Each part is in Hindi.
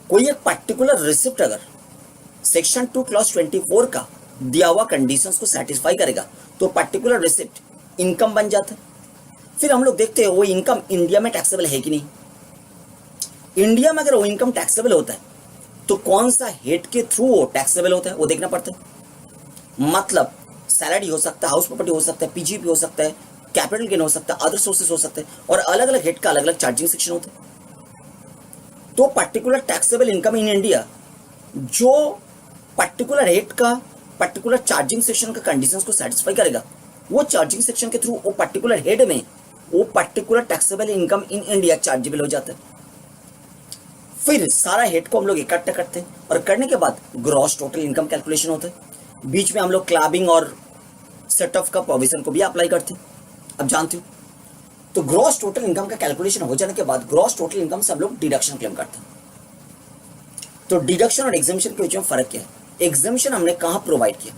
कोई एक पर्टिकुलर रिसिप्ट अगर सेक्शन 2 क्लॉज 24 का दिया हुआ कंडीशंस को सेटिस्फाई करेगा तो पर्टिकुलर रिसिप्ट इनकम बन जाता है। फिर हम लोग देखते हैं वो इनकम इंडिया में टैक्सेबल है कि नहीं। इंडिया में अगर वो इनकम टैक्सेबल होता है तो कौन सा हेड के थ्रू वो टैक्सेबल होता है वो देखना पड़ता है। मतलब सैलरी हो सकता है, हाउस प्रॉपर्टी हो सकता है, पीजीपी हो सकता है, कैपिटल गेन हो सकता है, अदर सोर्सेस हो सकते हैं और अलग अलग हेड का अलग अलग चार्जिंग सेक्शन होता है। तो particular taxable income in India जो पर्टिकुलर हेड का पर्टिकुलर चार्जिंग सेक्शन का कंडीशंस को सेटिस्फाई करेगा वो चार्जिंग सेक्शन के थ्रू वो पर्टिकुलर हेड में वो particular taxable income in India chargeable हो जाता है। फिर सारा हेड को हम लोग इकट्ठा करते हैं और करने के बाद ग्रॉस टोटल इनकम कैलकुलेशन होता है। बीच में हम लोग क्लबिंग और सेट ऑफ का प्रोविजन को भी अप्लाई करते हैं, अब जानते हो। तो ग्रॉस टोटल इनकम का कैलकुलेशन हो जाने के बाद ग्रॉस टोटल इनकम से हम लोग डिडक्शन क्लेम करते हैं। तो डिडक्शन और एग्जामिशन के बीच में फर्क क्या है? एग्जामिशन हमने कहां प्रोवाइड किया,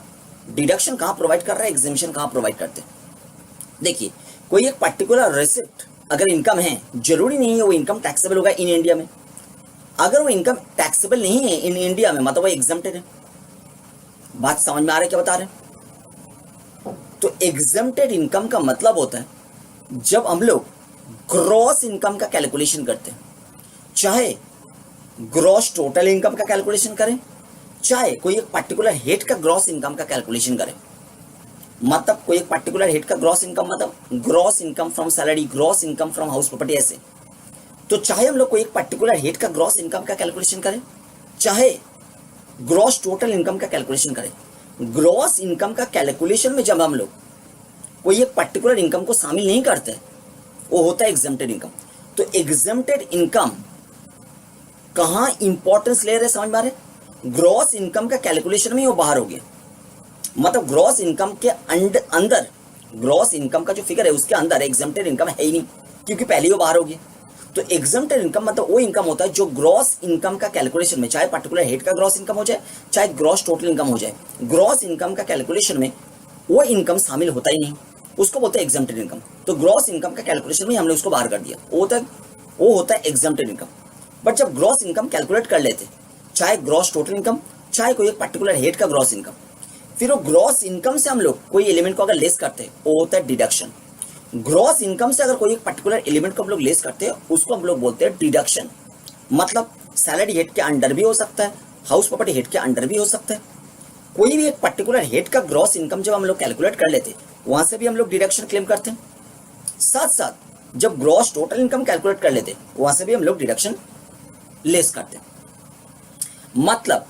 डिडक्शन कहां प्रोवाइड कर रहा है, एग्जामिशन कहां प्रोवाइड करते हैं। देखिए कोई एक पर्टिकुलर रेसिप्ट अगर इनकम है जरूरी नहीं है वो इनकम टैक्सेबल होगा इन इंडिया में। अगर वो इनकम टैक्सेबल नहीं है इन इंडिया में मतलब वो एग्जम्प्टेड है। बात समझ में आ रहा है क्या बता रहे हैं? तो एग्जम्प्टेड इनकम का मतलब होता है जब हम लोग ग्रॉस इनकम का कैलकुलेशन करते हैं, चाहे ग्रॉस टोटल इनकम का कैलकुलेशन करें चाहे कोई एक पर्टिकुलर हेड का ग्रॉस इनकम का कैलकुलेशन करें। मतलब कोई एक पर्टिकुलर हेड का ग्रॉस इनकम मतलब gross income from salary, gross income from house property, ऐसे। तो चाहे हम लोग कोई एक पर्टिकुलर हेड का ग्रॉस इनकम का कैलकुलेशन करें चाहे ग्रॉस टोटल इनकम का कैलकुलेशन करें, ग्रॉस इनकम का कैलकुलेशन में जब हम लोग कोई एक पर्टिकुलर इनकम को शामिल नहीं करते वो होता है एग्जम्प्टेड इनकम। तो एग्जम्प्टेड इनकम कहां इंपॉर्टेंस ले रहे समझ में आ रहे? ग्रॉस इनकम का कैलकुलेशन में वो बाहर हो गया। मतलब ग्रॉस इनकम के अंदर ग्रॉस इनकम का जो फिगर है उसके अंदर एग्जम्प्टेड इनकम है ही नहीं क्योंकि पहले ही वो बाहर हो गया। तो एग्जम्प्टेड इनकम मतलब वो इनकम होता है जो ग्रॉस इनकम का कैलकुलेशन में चाहे पर्टिकुलर हेड का ग्रॉस इनकम हो जाए चाहे ग्रॉस टोटल इनकम हो जाए, ग्रॉस इनकम का कैलकुलेशन में वो इनकम शामिल होता ही नहीं, उसको बोलते हैं एग्जम्प्टेड इनकम। तो ग्रॉस इनकम का कैलकुलेशन में हमने उसको बाहर कर दिया, वो होता है एग्जम्प्टेड इनकम। बट जब ग्रॉस इनकम कैलकुलेट कर लेते चाहे ग्रॉस टोटल इनकम चाहे कोई एक पर्टिकुलर हेड का ग्रॉस इनकम, फिर वो ग्रॉस इनकम से हम लोग कोई एलिमेंट को अगर लेस करते हैं वो होता है डिडक्शन। ग्रॉस इनकम से अगर कोई एक पर्टिकुलर एलिमेंट को हम लोग लेस करते हैं उसको हम लोग बोलते हैं डिडक्शन। मतलब सैलरी हेड के अंडर भी हो सकता है, हाउस प्रॉपर्टी हेड के अंडर भी हो सकता है। कोई भी एक पर्टिकुलर हेड का ग्रॉस इनकम जब हम लोग कैलकुलेट कर लेते वहां से भी हम लोग डिडक्शन क्लेम करते हैं। साथ साथ जब ग्रॉस टोटल इनकम कैलकुलेट कर लेते वहां से भी हम लोग डिडक्शन लेस करते हैं। मतलब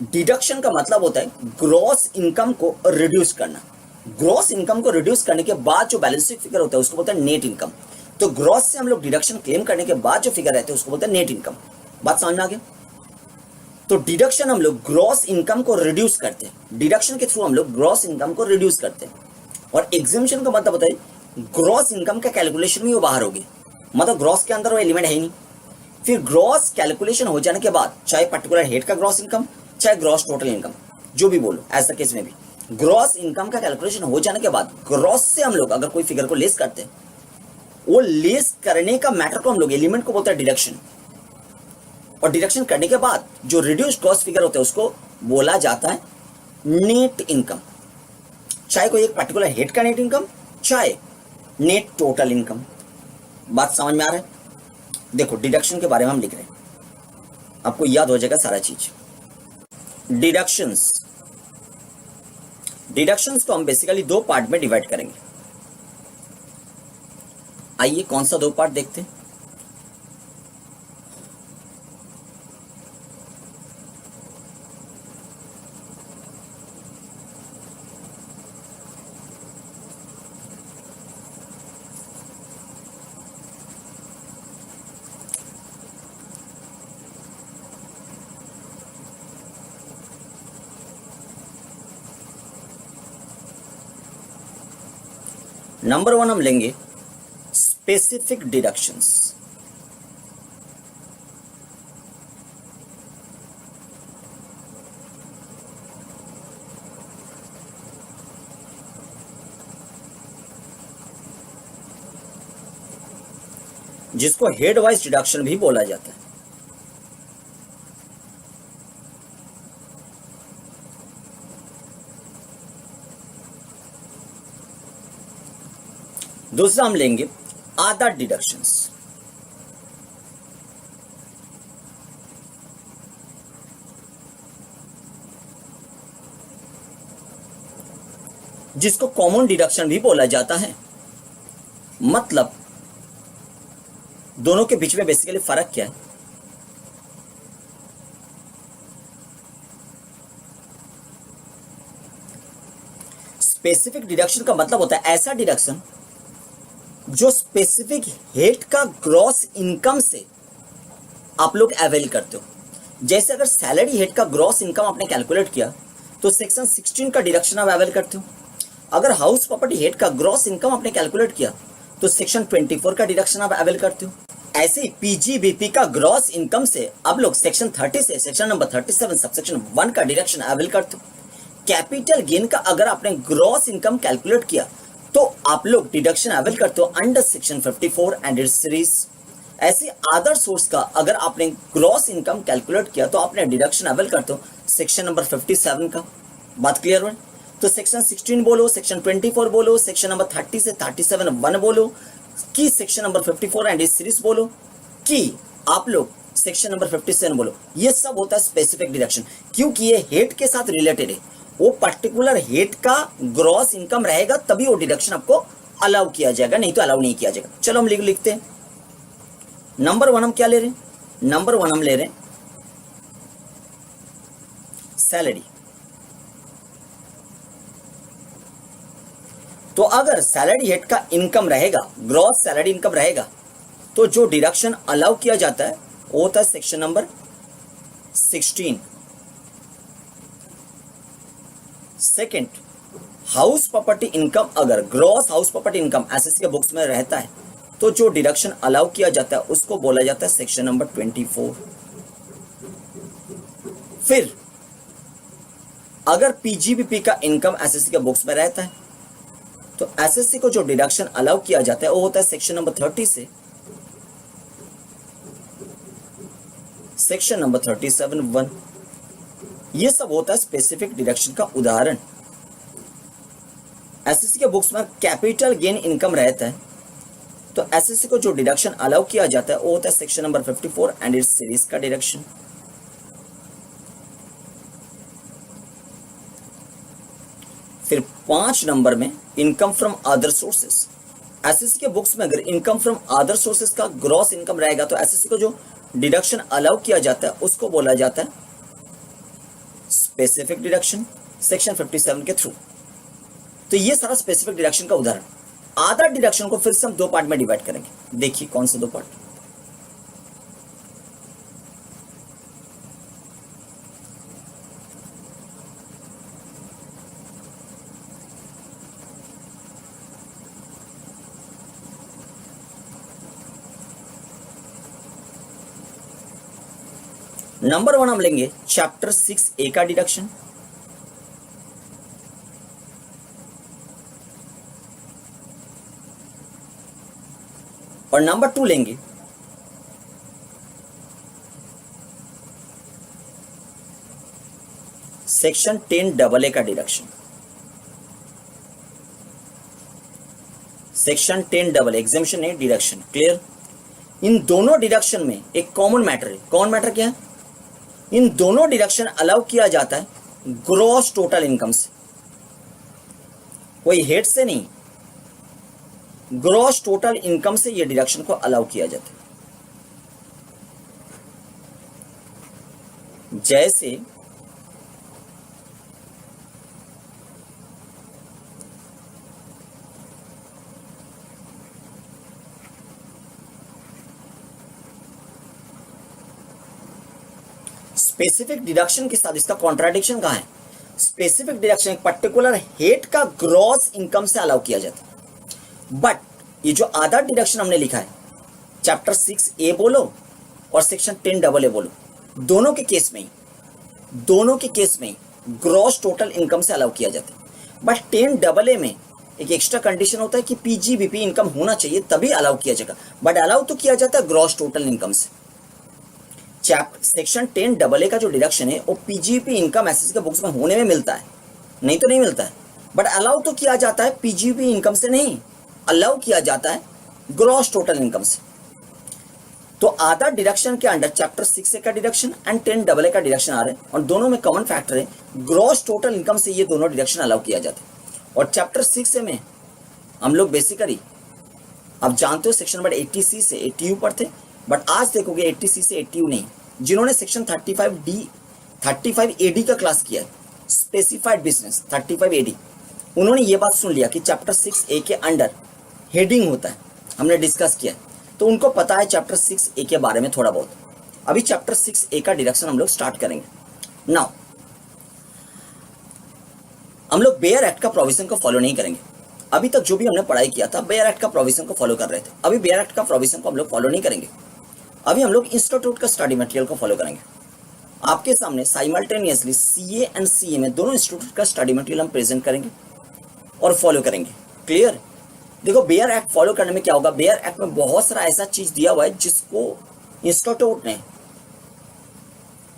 डिडक्शन का मतलब होता है ग्रॉस इनकम को रिड्यूस करना। ग्रॉस इनकम को रिड्यूस करने के बाद जो बैलेंस शीट फिगर होता है उसको बोलते हैं नेट इनकम। तो ग्रॉस से हम लोग डिडक्शन क्लेम करने के बाद जो फिगर रहते हैं उसको बोलते हैं नेट इनकम। बात समझ में आ गया? तो डिडक्शन हम लोग ग्रॉस इनकम को रिड्यूस करते हैं, डिडक्शन के थ्रू हम लोग ग्रॉस इनकम को रिड्यूस करते हैं। और एग्जामिशन का मतलब होता है ग्रॉस इनकम का कैलकुलेशन में वो बाहर होगी, मतलब ग्रॉस के अंदर वो एलिमेंट है ही नहीं। फिर ग्रॉस कैलकुलेशन हो जाने के बाद चाहे पर्टिकुलर हेड का ग्रॉस इनकम चाहे ग्रॉस टोटल इनकम जो भी बोलो, ऐसा केस में भी ग्रॉस इनकम का कैलकुलेशन हो जाने के बाद ग्रॉस से हम लोग अगर कोई फिगर को लेस करते हैं वो लेस करने का मैटर को हम लोग एलिमेंट को बोलते हैं डिडक्शन। और डिडक्शन करने के बाद जो रिड्यूस ग्रॉस फिगर होता है उसको बोला जाता है नेट इनकम। चाहे कोई एक पर्टिकुलर हेड का नेट इनकम चाहे नेट टोटल इनकम। बात समझ में आ रहा है? देखो डिडक्शन के बारे में हम लिख रहे हैं, आपको याद हो जाएगा सारा चीज। डिडक्शंस को हम बेसिकली दो पार्ट में डिवाइड करेंगे। आइए कौन सा दो पार्ट देखते हैं। नंबर 1 हम लेंगे स्पेसिफिक डिडक्शंस। जिसको हेड वाइज डिडक्शन भी बोला जाता है। दूसरा हम लेंगे अदर डिडक्शंस। जिसको कॉमन डिडक्शन भी बोला जाता है। मतलब दोनों के बीच में बेसिकली फर्क क्या है? स्पेसिफिक डिडक्शन का मतलब होता है ऐसा डिडक्शन जो स्पेसिफिक हेड का ग्रॉस इनकम से आप लोग अवेल करते हो। जैसे अगर सैलरी हेड का ग्रॉस इनकम आपने कैलकुलेट किया तो सेक्शन 16 का डिडक्शन आप अवेल करते हो। अगर हाउस प्रॉपर्टी हेड का ग्रॉस इनकम आपने कैलकुलेट किया तो सेक्शन 24 का डिडक्शन आप अवेल करते हो। ऐसे ही पीजीबीपी का ग्रॉस इनकम से आप लोग सेक्शन 30 से सेक्शन नंबर 37 सबसेक्शन 1 का डिडक्शन अवेल करते हो। कैपिटल गेन का अगर आपने ग्रॉस इनकम कैलकुलेट किया तो आप लोग डिडक्शन अवेल करते हो under section 54 and it's series. ऐसे अदर सोर्स का अगर आपने ग्रॉस इनकम कैलकुलेट किया तो आपने डिडक्शन अवेल करते हो सेक्शन नंबर 57 का। बात क्लियर हुई? तो सेक्शन 16 बोलो, सेक्शन 24 बोलो, सेक्शन नंबर 30 से 37 1 बोलो कि section number 54 and it's series बोलो कि आप लोग सेक्शन नंबर 57 बोलो, ये सब होता है स्पेसिफिक डिडक्शन। क्योंकि ये हेड के साथ रिलेटेड है, वो पर्टिकुलर हेड का ग्रॉस इनकम रहेगा तभी वो डिडक्शन आपको अलाउ किया जाएगा, नहीं तो अलाउ नहीं किया जाएगा। चलो हम लिखते हैं। नंबर 1 हम क्या ले रहे हैं? नंबर 1 हम ले रहे हैं सैलरी। तो अगर सैलरी हेड का इनकम रहेगा, ग्रॉस सैलरी इनकम रहेगा, तो जो डिडक्शन अलाउ किया जाता है वो होता है section number 16। Second, house property income अगर gross house property income SSC के बुक्स में रहता है तो जो डिडक्शन अलाउ किया जाता है उसको बोला जाता है सेक्शन नंबर 24। फिर अगर पीजीबीपी का इनकम एसएससी के बुक्स में रहता है तो एसएससी को जो डिडक्शन अलाउ किया जाता है वो होता है सेक्शन नंबर 30 से सेक्शन नंबर 37 1। ये सब होता है स्पेसिफिक डिडक्शन का उदाहरण। एसएससी के बुक्स में कैपिटल गेन इनकम रहता है तो एसएससी को जो डिडक्शन अलाउ किया जाता है वो होता है section number 54 and it's series का डिडक्शन। फिर 5 नंबर में income from other sources. SSC के बुक्स में अगर इनकम फ्रॉम अदर सोर्सेस का ग्रॉस इनकम रहेगा तो एसएससी को जो डिडक्शन अलाउ किया जाता है उसको बोला जाता है स्पेसिफिक डिडक्शन सेक्शन 57 के थ्रू। तो ये सारा स्पेसिफिक डिडक्शन का उदाहरण। अदर डिडक्शन को फिर से हम 2 पार्ट में डिवाइड करेंगे। देखिए कौन से 2 पार्ट? नंबर 1 हम लेंगे चैप्टर 6A का डिडक्शन। और नंबर 2 लेंगे सेक्शन 10AA का डिडक्शन। सेक्शन 10AA एग्जामिशन है डिडक्शन। क्लियर? इन दोनों डिडक्शन में एक कॉमन मैटर है। कॉमन मैटर क्या है? इन दोनों डिडक्शन अलाउ किया जाता है ग्रॉस टोटल इनकम से, कोई हेड से नहीं, ग्रॉस टोटल इनकम से ये डिडक्शन को अलाउ किया जाता है। जैसे स्पेसिफिक डिडक्शन के साथ इसका कॉन्ट्राडिक्शन कहां है? स्पेसिफिक डिडक्शन एक पर्टिकुलर हेड का ग्रॉस इनकम से अलाउ किया जाता है, बट ये जो अदर डिडक्शन हमने लिखा है चैप्टर 6A बोलो और सेक्शन 10AA बोलो, दोनों के केस में ग्रॉस टोटल इनकम से अलाउ किया जाता है। बट 10AA में एक एक्स्ट्रा कंडीशन होता है कि पीजीबीपी इनकम होना चाहिए तभी अलाउ किया जाएगा, बट अलाउ तो किया जाता है ग्रॉस टोटल इनकम से। सेक्शन 10AA का जो डिडक्शन है वो पीजीबीपी इनकम एसएससी के बुक्स में होने में मिलता है, नहीं तो नहीं मिलता है, बट अलाउ तो किया जाता है पीजीबीपी इनकम से नहीं। अलाउ किया जाता है ग्रॉस टोटल इनकम से। तो आधा डिडक्शन के अंडर चैप्टर 6A का डिडक्शन एंड 10AA का डिडक्शन आ रहे हैं और दोनों में कॉमन फैक्टर है ग्रॉस टोटल इनकम से ये दोनों डिडक्शन अलाउ किया जाता है। और चैप्टर 6A में हम लोग बेसिकली आप जानते हो सेक्शन नंबर 80C से 80U पर थे, बट आज देखोगे 80C से 80U नहीं। जिन्होंने सेक्शन 35AD का क्लास किया है, स्पेसिफाइड बिजनेस 35AD, उन्होंने ये बात सुन लिया कि चैप्टर 6A के अंडर हेडिंग होता है, हमने डिस्कस किया, तो उनको पता है चैप्टर 6A के बारे में थोड़ा बहुत। अभी चैप्टर 6A का डिडक्शन हम लोग स्टार्ट करेंगे। नाउ हम लोग बेयर एक्ट का प्रोविजन को फॉलो नहीं करेंगे। अभी तक जो भी हमने पढ़ाई किया था बेयर एक्ट का प्रोविजन को फॉलो कर रहे थे, अभी बेयर एक्ट का प्रोविजन को हम लोग फॉलो नहीं करेंगे। अभी हम लोग इंस्टीट्यूट का स्टडी मटेरियल को फॉलो करेंगे। आपके सामने साइमल्टेनियसली CA एंड CA में दोनों इंस्टीट्यूट का स्टडी मटेरियल हम प्रेजेंट करेंगे और फॉलो करेंगे। क्लियर? देखो बेयर एक्ट फॉलो करने में क्या होगा, बेयर एक्ट में बहुत सारा ऐसा चीज दिया हुआ है जिसको इंस्टीट्यूट ने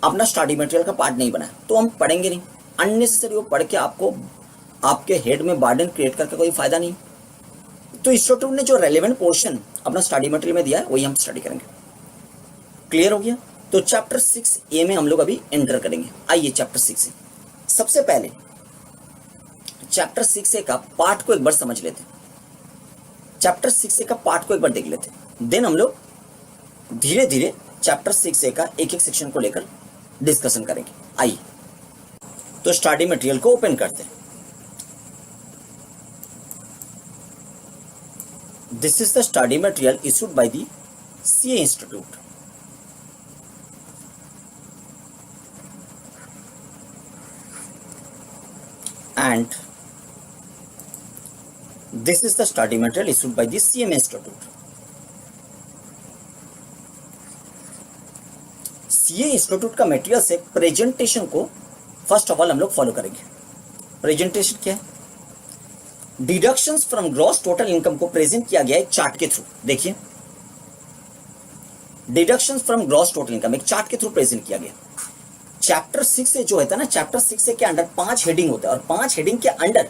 अपना स्टडी मटेरियल का पार्ट नहीं बनाया, तो हम पढ़ेंगे नहीं। अननेसेसरी वो पढ़ के आपको आपके हेड में बर्डन क्रिएट करके कोई फायदा नहीं। तो इंस्टीट्यूट ने जो रेलेवेंट पोर्शन अपना स्टडी मटेरियल में दिया है वही हम स्टडी करेंगे। क्लियर हो गया? तो चैप्टर 6A में हम लोग अभी एंटर करेंगे। आइए चैप्टर 6A, सबसे पहले चैप्टर 6A का पार्ट को एक बार समझ लेते हैं। चैप्टर 6A का पार्ट को एक बार देख लेते हैं, देन हम लोग धीरे धीरे चैप्टर 6A का एक एक सेक्शन को लेकर डिस्कशन करेंगे। आइए तो स्टडी मटेरियल को ओपन करते हैं। This is the study material issued by the CA institute. And this is the study material issued by the CM Institute. CA institute का मटेरियल से प्रेजेंटेशन को फर्स्ट ऑफ ऑल हम लोग फॉलो करेंगे। प्रेजेंटेशन क्या है? Deductions from gross total income को प्रेजेंट किया गया है चार्ट के थ्रू। देखिए deductions from gross total income एक चार्ट के थ्रू प्रेजेंट किया गया। चैप्टर 6A जो है ना, चैप्टर 6A के अंडर 5 हेडिंग होता है और 5 हेडिंग के अंडर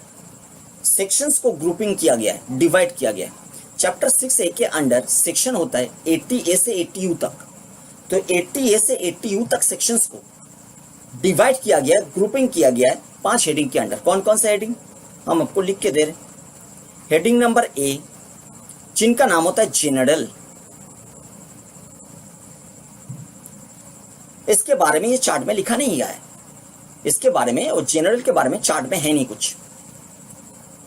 सेक्शंस को ग्रुपिंग किया गया है, डिवाइड किया गया है। चैप्टर 6A के अंडर सेक्शन होता है 80A से 80U तक, तो 80A से 80U तक सेक्शंस को डिवाइड किया गया है, ग्रुपिंग किया गया है 5 हेडिंग के अंडर। कौन कौन सा हेडिंग हम आपको लिख के दे रहे हैं। हेडिंग नंबर A, जिनका नाम होता है जनरल। इसके बारे में ये चार्ट में लिखा नहीं गया है, इसके बारे में और जनरल के बारे में चार्ट में है नहीं कुछ।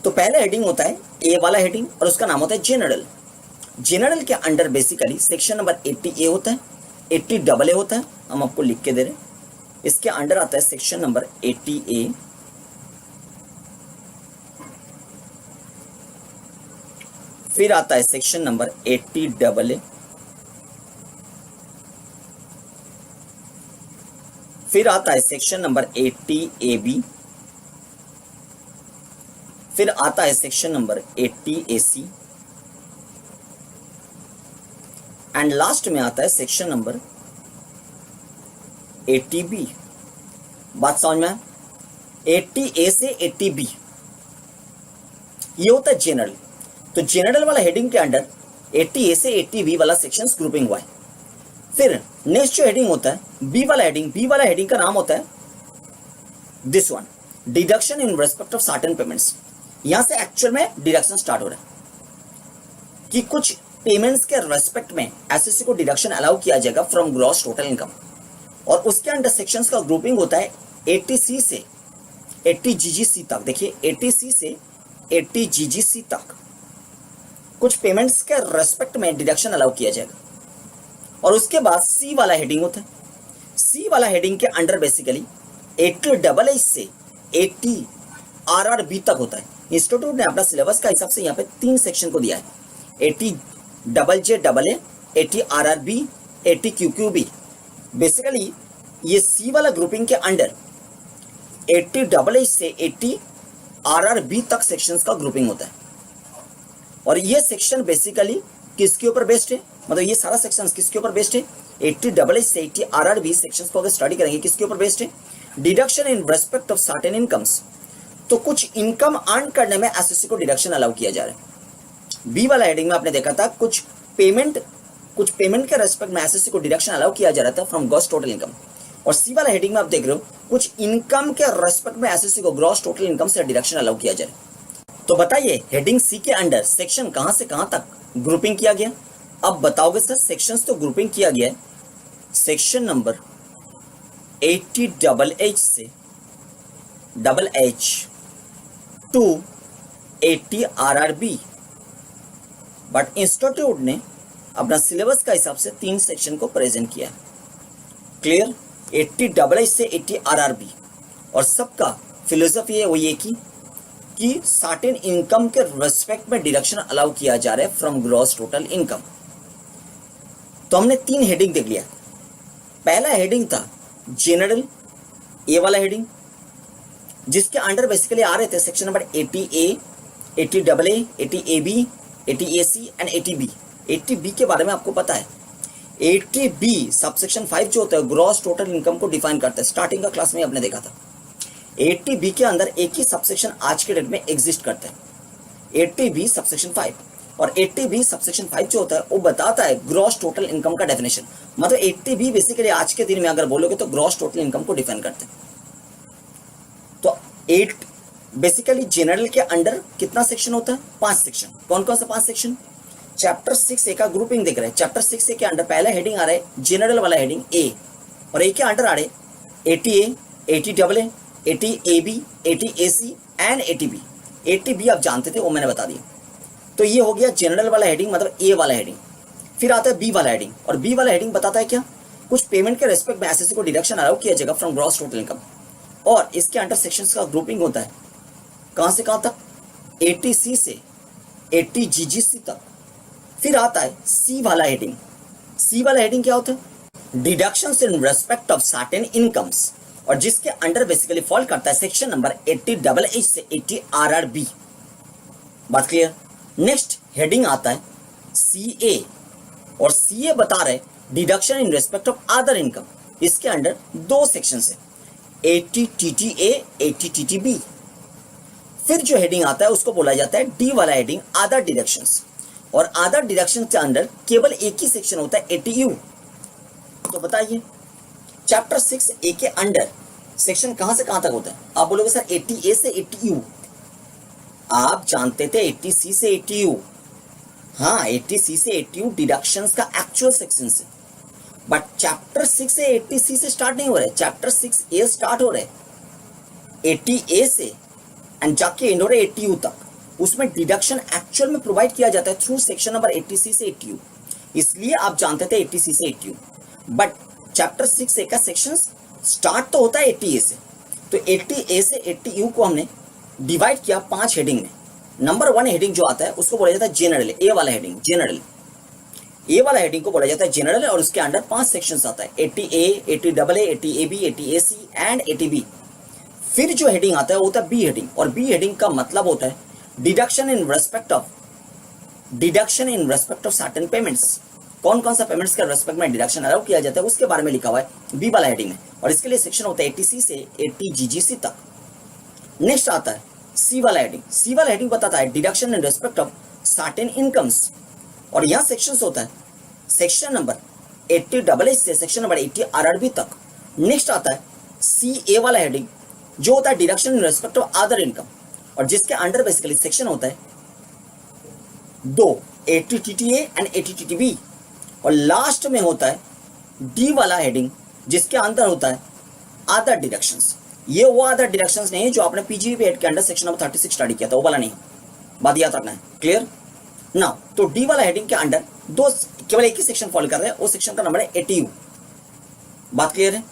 तो पहला हेडिंग होता है A वाला हेडिंग और उसका नाम होता है जनरल। जनरल के under basically section number 80A होता है, 80AA होता है, हम आपको लिख के दे रहे हैं। इसके अंडर आता है सेक्शन नंबर 80A, फिर आता है सेक्शन नंबर 80AA, फिर आता है सेक्शन नंबर 80AB, फिर आता है section number 80AC and last में आता है सेक्शन नंबर 80B। बात समझ में आया? 80A से 80B ये होता है जनरल। तो जनरल वाला हेडिंग के अंडर 80A से 80B वाला सेक्शंस ग्रुपिंग हुआ है। फिर नेक्स्ट जो हेडिंग होता है B वाला हेडिंग, B वाला हेडिंग का नाम होता है this one, deduction in respect of certain payments. यहां से एक्चुअल में डिडक्शन स्टार्ट हो रहा है कि कुछ पेमेंट्स के रेस्पेक्ट में एसएससी को डिडक्शन अलाउ किया जाएगा फ्रॉम ग्रॉस टोटल इनकम, और उसके अंडर सेक्शंस का ग्रुपिंग होता है 80C से 80GGC तक। देखिए 80C से 80GGC तक कुछ पेमेंट्स के रेस्पेक्ट में डिडक्शन अलाउ किया जाएगा। और उसके बाद C वाला हेडिंग होता है। C वाला हेडिंग के अंडर बेसिकली 80AA से 80RRB तक होता है। इंस्टीट्यूट ने अपना सिलेबस का हिसाब से यहाँ पे 3 सेक्शन को दिया है, 80JJAA, 80RRB, 80QQB। बेसिकली ये C वाला ग्रुपिंग के अंडर 80AA से 80RRB तक सेक्शंस का ग्रुपिंग होता है। और ये सेक्शन बेसिकली किसके ऊपर बेस्ड है, मतलब ये सारा सेक्शंस किसके ऊपर बेस्ड है? 80AA से 80RRB सेक्शंस को अगर स्टडी करेंगे किसके ऊपर बेस्ड है? Deduction in respect of certain incomes. तो कुछ इनकम अर्न करने में एसएससी को डिडक्शन अलाउ किया जा रहा है। बी वाला हेडिंग में आपने देखा था कुछ पेमेंट के रेस्पेक्ट में एसएससी को डिडक्शन अलाउ किया जा रहा था फ्रॉम ग्रॉस टोटल इनकम। और सी वाला हेडिंग में आप देख रहे हो कुछ इनकम के रेस्पेक्ट में एसएससी को ग्रॉस टोटल इनकम से डिडक्शन अलाउ किया जा रहा है। तो बताइए हेडिंग सी के अंडर सेक्शन कहां से कहां तक ग्रुपिंग किया गया? अब बताओगे सर सेक्शंस तो ग्रुपिंग किया गया है सेक्शन नंबर 80 से double H two 80 RRB, but institute ने अपना सिलेबस का हिसाब से 3 सेक्शन को प्रेजेंट किया। क्लियर? 80 से 80 RRB और सबका फिलोसफी है वो ये कि सर्टेन इनकम के रेस्पेक्ट में डिडक्शन अलाउ किया जा रहा है फ्रॉम ग्रॉस टोटल इनकम। तो हमने 3 हेडिंग देख लिया। पहला हेडिंग था जनरल, ए वाला हेडिंग, जिसके अंडर बेसिकली आ रहे थे section number 80A, 80AA, 80AB, 80AC and 80B। 80B के बारे में आपको पता है। 80B सबसेक्शन 5 जो होता है ग्रॉस टोटल इनकम को डिफाइन करता है। स्टार्टिंग का क्लास में आपने देखा था। 80B के अंदर एक ही सबसेक्शन आज के डेट में एग्जिस्ट करता है, 80B सबसेक्शन 5। और 80B सबसेक्शन 5 जो होता है वो बताता है ग्रॉस टोटल इनकम का डेफिनेशन। मतलब 80B बेसिकली आज के दिन में अगर बोलोगे तो ग्रॉस टोटल इनकम को डिफाइन करते हैं। तो 8 बेसिकली जनरल के अंडर कितना सेक्शन होता है? 5 सेक्शन। कौन कौन सा 5 सेक्शन? चैप्टर 6A का ग्रुपिंग देख रहे हैं। चैप्टर 6A के अंडर पहला हेडिंग आ रहा है जनरल वाला हेडिंग ए, और ए के अंडर आ रहे 80A, 80AA, 80AB, 80AC and 80B। 80B आप जानते थे, वो मैंने बता दिया। तो ये हो गया जनरल वाला हेडिंग, मतलब ए वाला हेडिंग। फिर आता है बी वाला हेडिंग, और बी वाला हेडिंग बताता है क्या? कुछ पेमेंट के रेस्पेक्ट में एसएससी को डिडक्शन अलाउ किया जाएगा फ्रॉम ग्रॉस टोटल इनकम, और इसके अंडर सेक्शंस का ग्रुपिंग होता है कहां से कहां तक? 80C से 80GGC तक। फिर आता है सी वाला हेडिंग। सी वाला हेडिंग क्या होता है? Deductions in respect of certain incomes, और जिसके अंडर बेसिकली फॉल करता है सेक्शन नंबर 80AA से 80 RRB। बात क्लियर? नेक्स्ट हेडिंग आता है CA, और CA बता रहे deduction in respect of other income. इसके अंडर 2 सेक्शन है, 80 TTA, 80 TTB। फिर जो हेडिंग आता है उसको बोला जाता है डी वाला हेडिंग, अदर डिडक्शंस, और अदर डिडक्शन के अंडर केवल एक ही सेक्शन होता है 80U। तो बताइए चैप्टर 6A के अंडर सेक्शन कहां से कहां तक होता है? आप बोलोगे सर 80A से 80U। आप जानते थे 80C से 80U। हाँ, 80C से 80U डिडक्शंस का एक्चुअल सेक्शन है, बट चैप्टर 6 से 80C से स्टार्ट नहीं हो रहा है। चैप्टर 6A स्टार्ट हो रहा है 80A से एंड जाके एंड हो रहा है 80U तक। उसमें डिडक्शन एक्चुअल में प्रोवाइड किया जाता है थ्रू सेक्शन नंबर 80C से 80U। इसलिए आप जानते थे 80C से 80U, बट चैप्टर 6A का सेक्शन स्टार्ट तो होता है 80A से। तो 80A से 80U को हमने डिवाइड किया 5 हेडिंग में। नंबर 1 हेडिंग जो आता है उसको बोला जाता है जनरल, ए वाला हेडिंग जनरल। ए वाला हेडिंग को बोला जाता है जनरल, और उसके अंडर 5 सेक्शंस आता है 80A, 80AA, 80AB, 80AC and 80B। फिर जो हेडिंग आता है वो होता है बी हेडिंग, और बी हेडिंग का मतलब होता है deduction in respect of certain payments. कौन कौन सा पेमेंट्स का रेस्पेक्ट में डिडक्शन अलाउ किया जाता है उसके बारे में लिखा हुआ है बी वाला हेडिंग में, और इसके लिए सेक्शन होता है 80C से 80GGC तक। नेक्स्ट आता है सी वाला हेडिंग। सी वाला हेडिंग बताता है deduction in respect of certain incomes, और यहाँ सेक्शन होता है सेक्शन नंबर 80AA से सेक्शन नंबर 80 RRB तक। नेक्स्ट आता है CA वाला हेडिंग जो होता है deduction in respect of other income, और जिसके अंडर बेसिकली सेक्शन होता है 2, 80 TTA एंड 80 TTB। और लास्ट में होता है डी वाला हेडिंग जिसके अंदर होता है अदर डिडक्शंस। ये वो अदर डिडक्शंस नहीं है जो आपने PGDP हेड के अंडर सेक्शन नंबर 36 स्टडी किया था, वो वाला नहीं। बात याद रखना है। क्लियर ना? तो डी वाला हेडिंग के अंडर केवल एक ही सेक्शन फॉलो कर रहे हैं, वो सेक्शन का नंबर है 80U। बात क्लियर है?